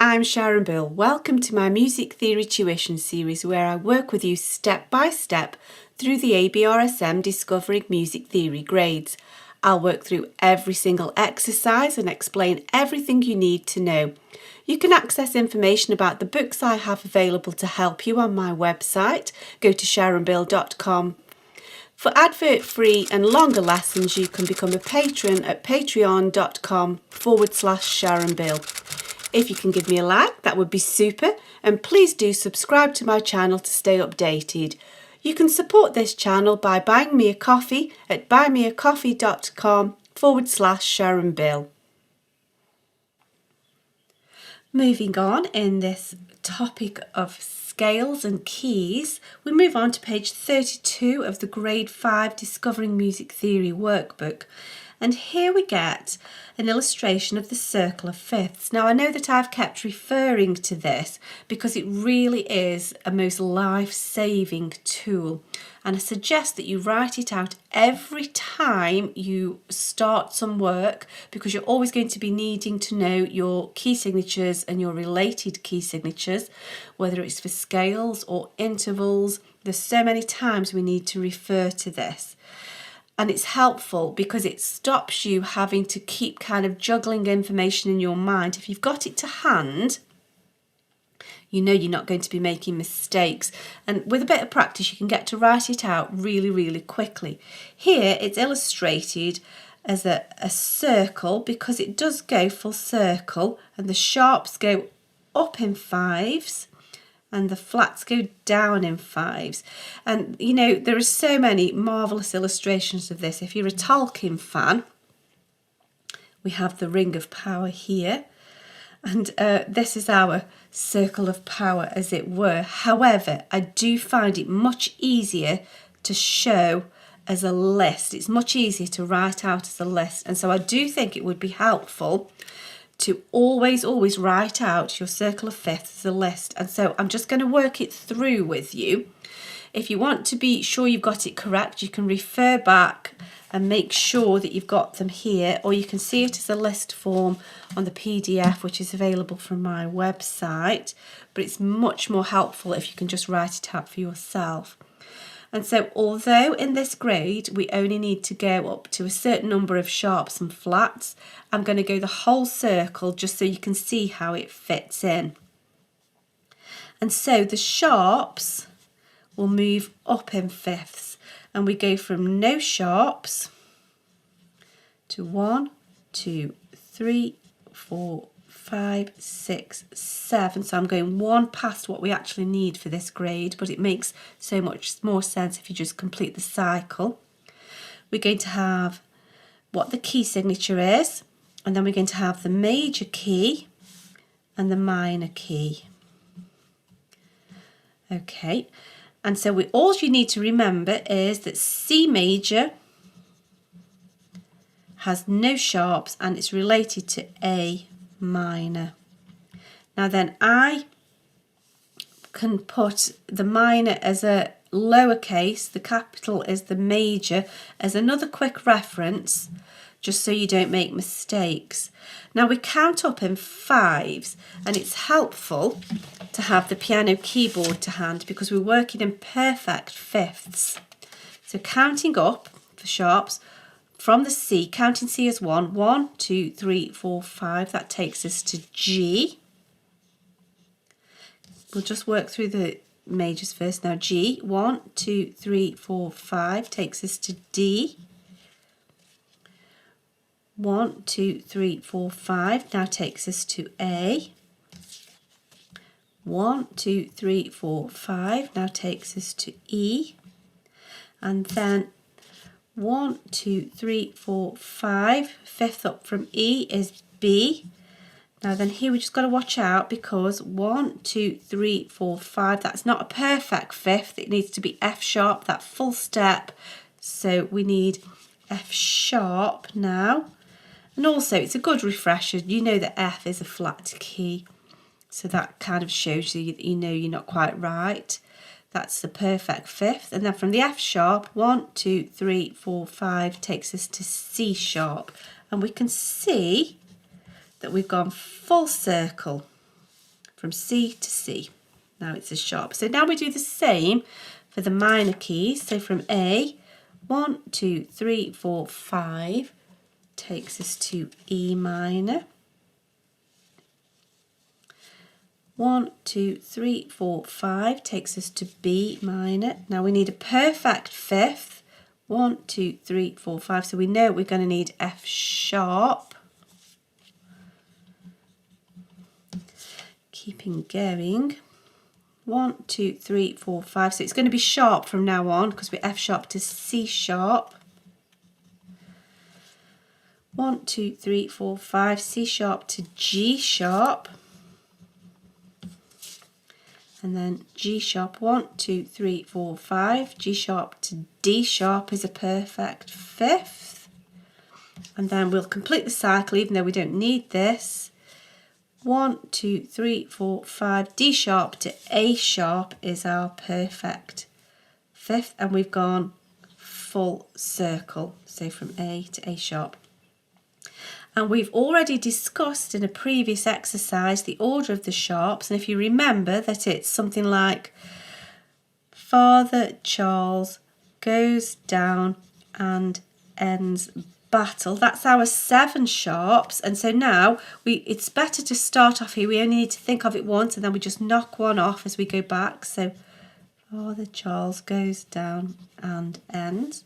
I'm Sharon Bill. Welcome to my Music Theory Tuition series where I work with you step by step through the ABRSM Discovering Music Theory grades. I'll work through every single exercise and explain everything you need to know. You can access information about the books I have available to help you on my website. Go to sharonbill.com. For advert-free and longer lessons, you can become a patron at patreon.com/SharonBill. If you can give me a like, that would be super, and please do subscribe to my channel to stay updated. You can support this channel by buying me a coffee at buymeacoffee.com/SharonBill. Moving on in this topic of scales and keys, we move on to page 32 of the Grade 5 Discovering Music Theory workbook. And here we get an illustration of the circle of fifths. Now I know that I've kept referring to this because it really is a most life-saving tool. And I suggest that you write it out every time you start some work, because you're always going to be needing to know your key signatures and your related key signatures, whether it's for scales or intervals. There's so many times we need to refer to this. And it's helpful because it stops you having to keep kind of juggling information in your mind. If you've got it to hand, you know you're not going to be making mistakes. And with a bit of practice, you can get to write it out really, really quickly. Here, it's illustrated as a circle because it does go full circle, and the sharps go up in fives and the flats go down in fives. And you know, there are so many marvellous illustrations of this. If you're a Tolkien fan, we have the Ring of Power here, and this is our circle of power, as it were. However, I do find it much easier to show as a list. It's much easier to write out as a list, and so I do think it would be helpful to always write out your circle of fifths as a list. And so I'm just going to work it through with you. If you want to be sure you've got it correct, you can refer back and make sure that you've got them here, or you can see it as a list form on the PDF, which is available from my website. But it's much more helpful if you can just write it out for yourself. And so although in this grade we only need to go up to a certain number of sharps and flats, I'm going to go the whole circle just so you can see how it fits in. And so the sharps will move up in fifths, and we go from no sharps to 1, 2, 3, 4, 5, 6, 7. So I'm going one past what we actually need for this grade, but it makes so much more sense if you just complete the cycle. We're going to have what the key signature is, and then we're going to have the major key and the minor key. Okay, and so all you need to remember is that C major has no sharps and it's related to A minor. Now then, I can put the minor as a lowercase, the capital is the major, as another quick reference, just so you don't make mistakes. Now we count up in fives, and it's helpful to have the piano keyboard to hand because we're working in perfect fifths. So counting up for sharps, from the C, counting C as 1, 1, 2, 3, 4, 5, that takes us to G. We'll just work through the majors first now. G, 1, 2, 3, 4, 5, takes us to D. 1, 2, 3, 4, 5, now takes us to A. 1, 2, 3, 4, 5, now takes us to E. And then 1, 2, 3, 4, 5, fifth up from E is B. Now then here we just got to watch out because 1, 2, 3, 4, 5, that's not a perfect fifth. It needs to be F sharp, that full step. So we need F sharp now. And also it's a good refresher. You know that F is a flat key. So that kind of shows you that you know you're not quite right. That's the perfect fifth. And then from the F sharp, 1, 2, 3, 4, 5 takes us to C sharp. And we can see that we've gone full circle. from C to C. Now it's a sharp. So now we do the same for the minor keys. So from A, 1, 2, 3, 4, 5 takes us to E minor. 1, 2, 3, 4, 5 takes us to B minor. Now we need a perfect fifth. 1, 2, 3, 4, 5. So we know we're going to need F sharp. Keeping going. 1, 2, 3, 4, 5. So it's going to be sharp from now on because we're F sharp to C sharp. 1, 2, 3, 4, 5. C sharp to G sharp. And then G sharp, 1, 2, 3, 4, 5. G sharp to D sharp is a perfect fifth. And then we'll complete the cycle even though we don't need this. 1, 2, 3, 4, 5. D sharp to A sharp is our perfect fifth. And we've gone full circle. So from A to A sharp. And we've already discussed in a previous exercise the order of the sharps. And if you remember that it's something like Father Charles goes down and ends battle. That's our 7 sharps. And so now it's better to start off here. We only need to think of it once and then we just knock one off as we go back. So Father Charles goes down and ends.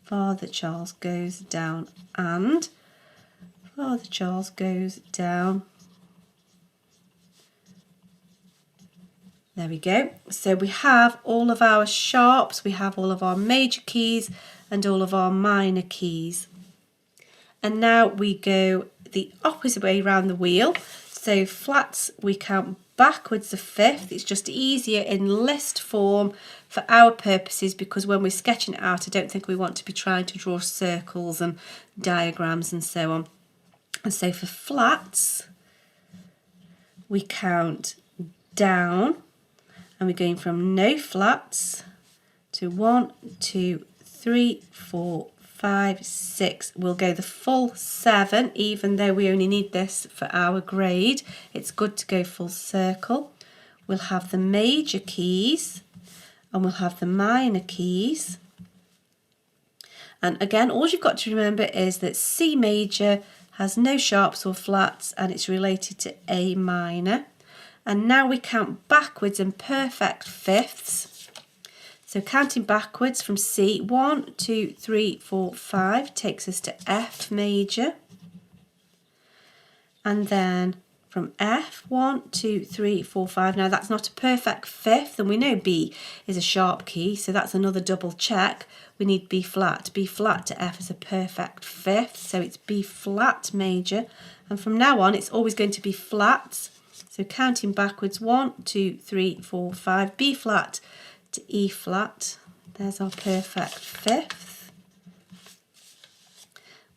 Father Charles goes down and Father Charles goes down. There we go. So we have all of our sharps, we have all of our major keys and all of our minor keys. And now we go the opposite way around the wheel. So flats we count backwards a fifth. It's just easier in list form for our purposes because when we're sketching it out I don't think we want to be trying to draw circles and diagrams and so on. And so for flats, we count down and we're going from no flats to 1, 2, 3, 4, 5, 6. We'll go the full 7, even though we only need this for our grade. It's good to go full circle. We'll have the major keys and we'll have the minor keys. And again, all you've got to remember is that C major has no sharps or flats and it's related to A minor. And now we count backwards in perfect fifths. So counting backwards from C, 1, 2, 3, 4, 5 takes us to F major. And then from F, 1, 2, 3, 4, 5. Now that's not a perfect fifth and we know B is a sharp key, so that's another double check. We need B flat. B flat to F is a perfect fifth, so it's B flat major. And from now on, it's always going to be flats. So counting backwards, 1, 2, 3, 4, 5, B flat to E flat. There's our perfect fifth.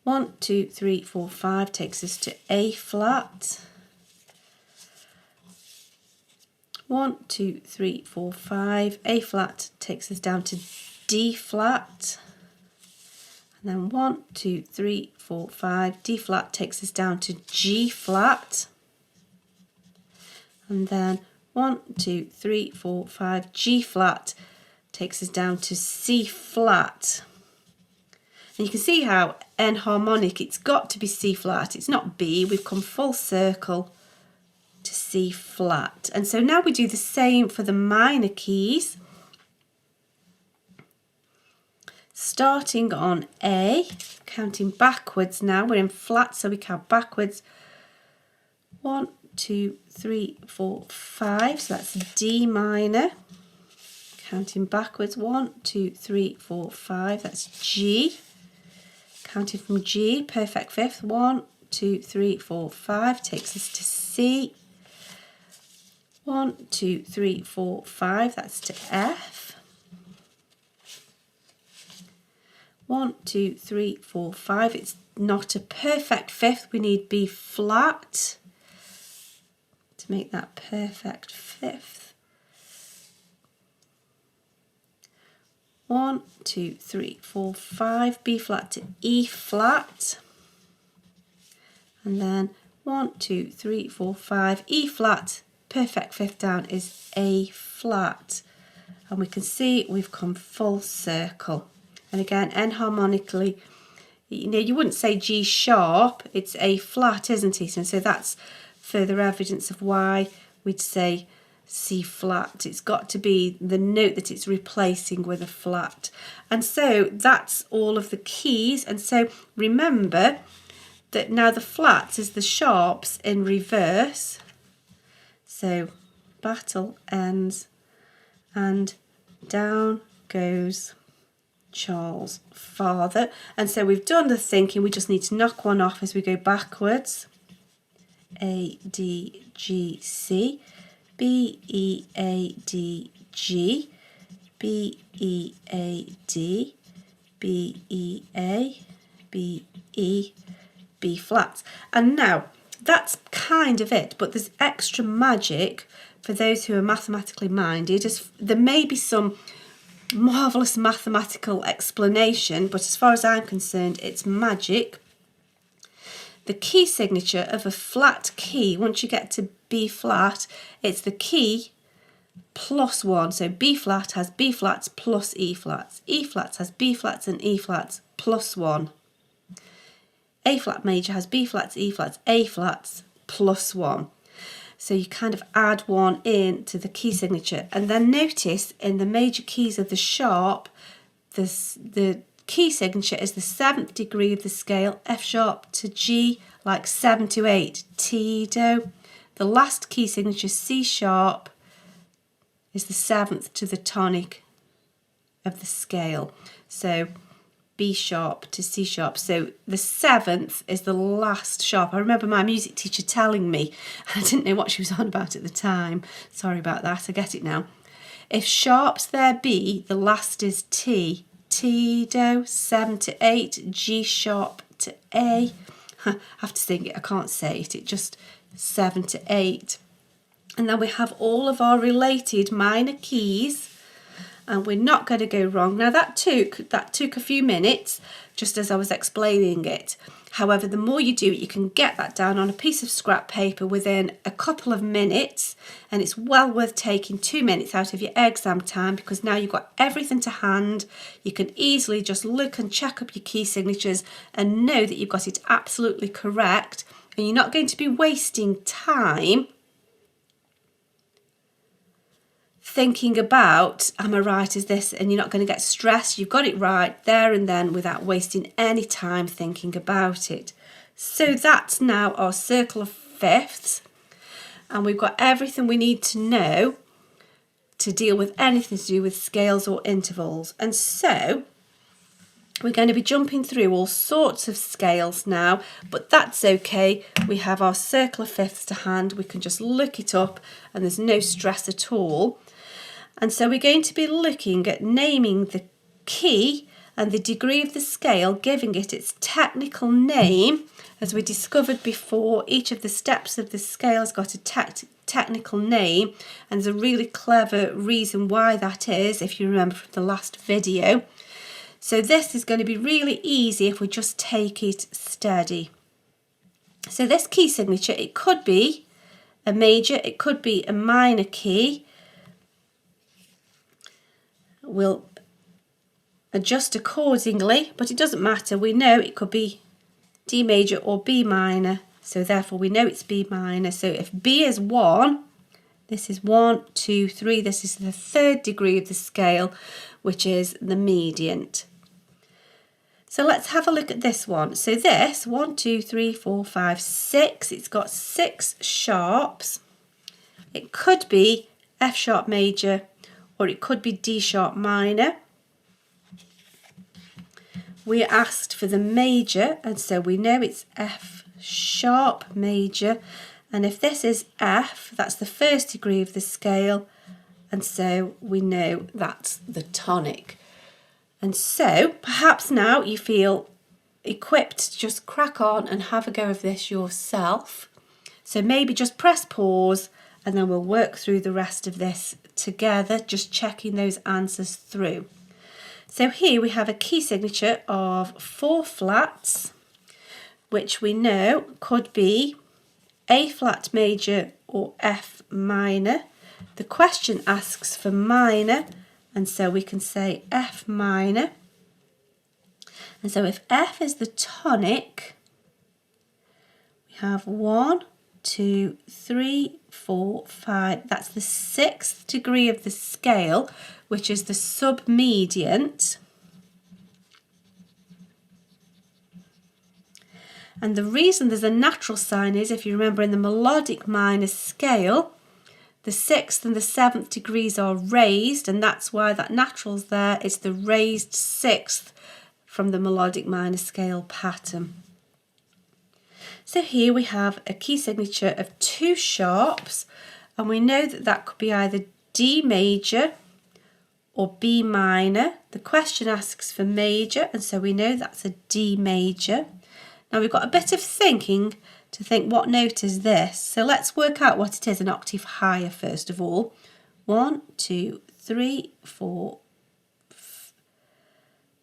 1, 2, 3, 4, 5 takes us to A flat. 1, 2, 3, 4, 5. A flat takes us down to D flat. And then 1, 2, 3, 4, 5. D flat takes us down to G flat. And then 1, 2, 3, 4, 5. G flat takes us down to C flat. And you can see how enharmonic, it's got to be C flat. It's not B. We've come full circle to C flat. And so now we do the same for the minor keys. Starting on A, counting backwards now. We're in flat, so we count backwards. 1, 2, 3, 4, 5. So that's D minor. Counting backwards. 1, 2, 3, 4, 5. That's G. Counting from G, perfect fifth. 1, 2, 3, 4, 5 takes us to C. 1, 2, 3, 4, 5. That's to F. 1, 2, 3, 4, 5. It's not a perfect fifth. We need B flat to make that perfect fifth. 1, 2, 3, 4, 5. B flat to E flat. And then 1, 2, 3, 4, 5. E flat, perfect fifth down is A flat. And we can see we've come full circle. And again, enharmonically, you know, you wouldn't say G sharp, it's A flat, isn't it? And so that's further evidence of why we'd say C flat. It's got to be the note that it's replacing with a flat. And so that's all of the keys. And so remember that now the flats is the sharps in reverse. So battle ends and down goes Charles' father. And so we've done the thinking, we just need to knock one off as we go backwards. A, D, G, C, B, E, A, D, G, B, E, A, D, B, E, A, B, E, B flats. And now that's kind of it, but there's extra magic for those who are mathematically minded. There may be some marvellous mathematical explanation, but as far as I'm concerned, it's magic. The key signature of a flat key, once you get to B flat, it's the key plus 1. So B flat has B flats plus E flats. E flats has B flats and E flats plus 1. A flat major has B flats, E flats, A flats plus 1. So you kind of add 1 in to the key signature. And then notice in the major keys of the sharp, the key signature is the 7th degree of the scale, F sharp to G, like 7 to 8, T, do. The last key signature, C sharp, is the 7th to the tonic of the scale. So B sharp to C sharp. So the 7th is the last sharp. I remember my music teacher telling me, I didn't know what she was on about at the time. Sorry about that, I get it now. If sharp's there B, the last is T. T, do, 7 to 8, G sharp to A. I have to sing it, I can't say it. It just 7 to 8. And then we have all of our related minor keys. And we're not going to go wrong. Now that took a few minutes, just as I was explaining it. However, the more you do it, you can get that down on a piece of scrap paper within a couple of minutes, and it's well worth taking 2 minutes out of your exam time, because now you've got everything to hand. You can easily just look and check up your key signatures and know that you've got it absolutely correct, and you're not going to be wasting time thinking about, am I right, is this, and you're not going to get stressed. You've got it right there and then without wasting any time thinking about it. So that's now our circle of fifths, and we've got everything we need to know to deal with anything to do with scales or intervals. And so we're going to be jumping through all sorts of scales now, but that's okay. We have our circle of fifths to hand. We can just look it up and there's no stress at all. And so we're going to be looking at naming the key and the degree of the scale, giving it its technical name. As we discovered before, each of the steps of the scale has got a technical name, and there's a really clever reason why that is, if you remember from the last video. So this is going to be really easy if we just take it steady. So this key signature, it could be a major, it could be a minor key. We'll adjust accordingly, but it doesn't matter. We know it could be D major or B minor, so therefore we know it's B minor. So if B is 1, this is 1, 2, 3, this is the 3rd degree of the scale, which is the median. So let's have a look at this one. So this, 1, 2, 3, 4, 5, 6, it's got 6 sharps. It could be F sharp major, or it could be D sharp minor. We asked for the major, and so we know it's F sharp major. And if this is F, that's the 1st degree of the scale, and so we know that's the tonic. And so perhaps now you feel equipped to just crack on and have a go of this yourself. So maybe just press pause, and then we'll work through the rest of this together, just checking those answers through. So here we have a key signature of 4 flats, which we know could be A flat major or F minor. The question asks for minor, and so we can say F minor. And so if F is the tonic, we have 1, 2, 3, 4, 5. That's the 6th degree of the scale, which is the submediant. And the reason there's a natural sign is, if you remember, in the melodic minor scale, the 6th and the 7th degrees are raised, and that's why that natural's there. It's the raised 6th from the melodic minor scale pattern. So here we have a key signature of 2 sharps, and we know that that could be either D major or B minor. The question asks for major, and so we know that's a D major. Now we've got a bit of thinking to think, what note is this? So let's work out what it is an octave higher first of all. 1, 2, 3, 4,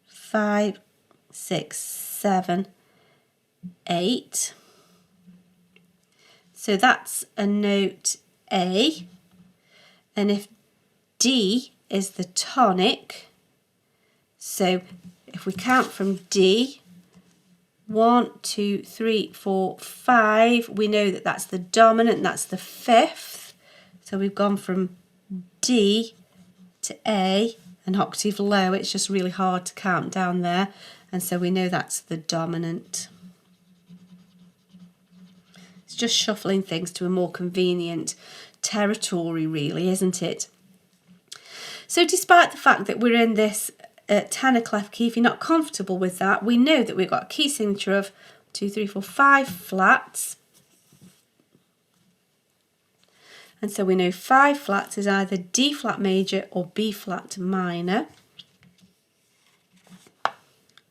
5, 6, 7, 8. So that's a note A. And if D is the tonic, so if we count from D, 1, 2, 3, 4, 5, we know that that's the dominant, that's the 5th. So we've gone from D to A, an octave low. It's just really hard to count down there, and so we know that's the dominant. It's just shuffling things to a more convenient territory, really, isn't it? So despite the fact that we're in this tenor clef key, if you're not comfortable with that, we know that we've got a key signature of 2, 3, 4, 5 flats. And so we know 5 flats is either D flat major or B flat minor.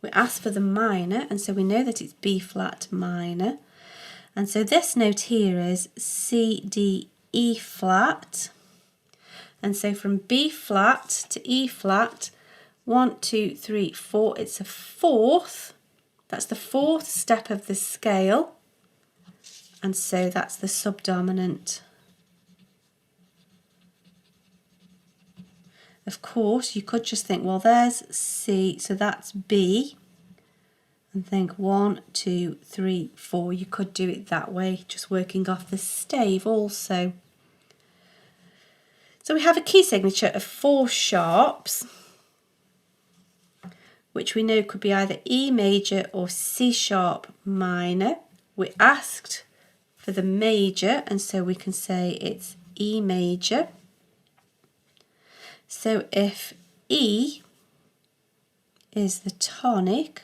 We ask for the minor, and so we know that it's B flat minor. And so this note here is C, D, E flat. And so from B flat to E flat, 1, 2, 3, 4, it's a 4th. That's the 4th step of the scale. And so that's the subdominant. Of course, you could just think, well, there's C, so that's B. And think 1, 2, 3, 4. You could do it that way, just working off the stave also. So we have a key signature of 4 sharps, which we know could be either E major or C sharp minor. We asked for the major, and so we can say it's E major. So if E is the tonic,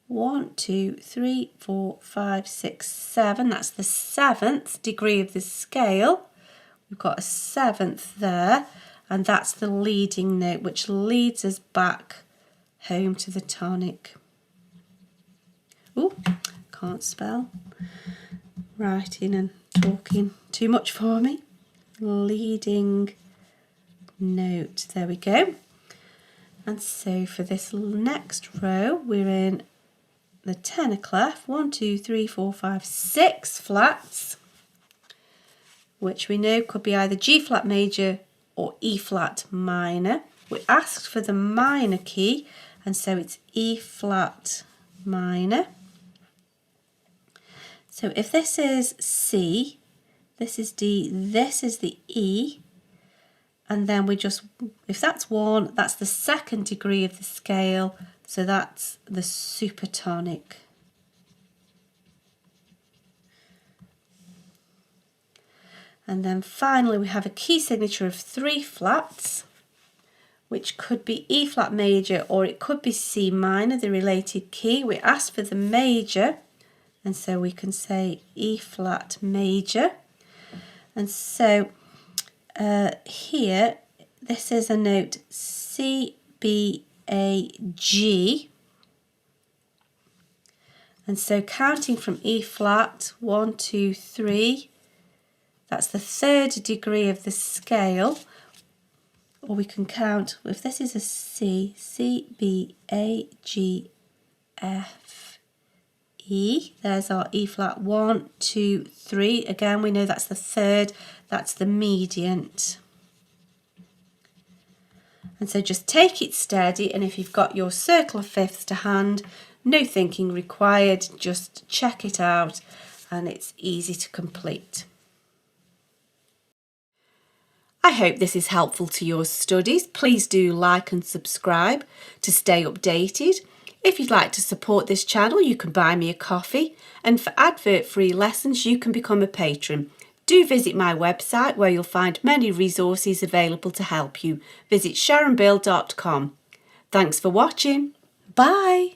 1, 2, 3, 4, 5, 6, 7, that's the 7th degree of the scale. We've got a 7th there, and that's the leading note, which leads us back home to the tonic. Oh, can't spell. Writing and talking too much for me. Leading note, there we go. And so for this next row, we're in the tenor clef, 1, 2, 3, 4, 5, 6 flats, which we know could be either G flat major or E flat minor. We asked for the minor key, and so it's E flat minor. So if this is C, this is D, this is the E, and then we just, if that's 1, that's the 2nd degree of the scale, so that's the supertonic. And then finally we have a key signature of 3 flats, which could be E flat major or it could be C minor, the related key. We asked for the major, and so we can say E flat major. And so here, this is a note C, B, A, G. And so counting from E flat, 1, 2, 3, that's the 3rd degree of the scale. Or we can count, if this is a C, C, B, A, G, F, E. There's our E flat 1, 2, 3. Again, we know that's the third, that's the mediant. And so just take it steady, and if you've got your circle of fifths to hand, no thinking required, just check it out and it's easy to complete. I hope this is helpful to your studies. Please do like and subscribe to stay updated. If you'd like to support this channel, you can buy me a coffee, and for advert-free lessons you can become a patron. Do visit my website where you'll find many resources available to help you. Visit sharonbill.com. Thanks for watching. Bye.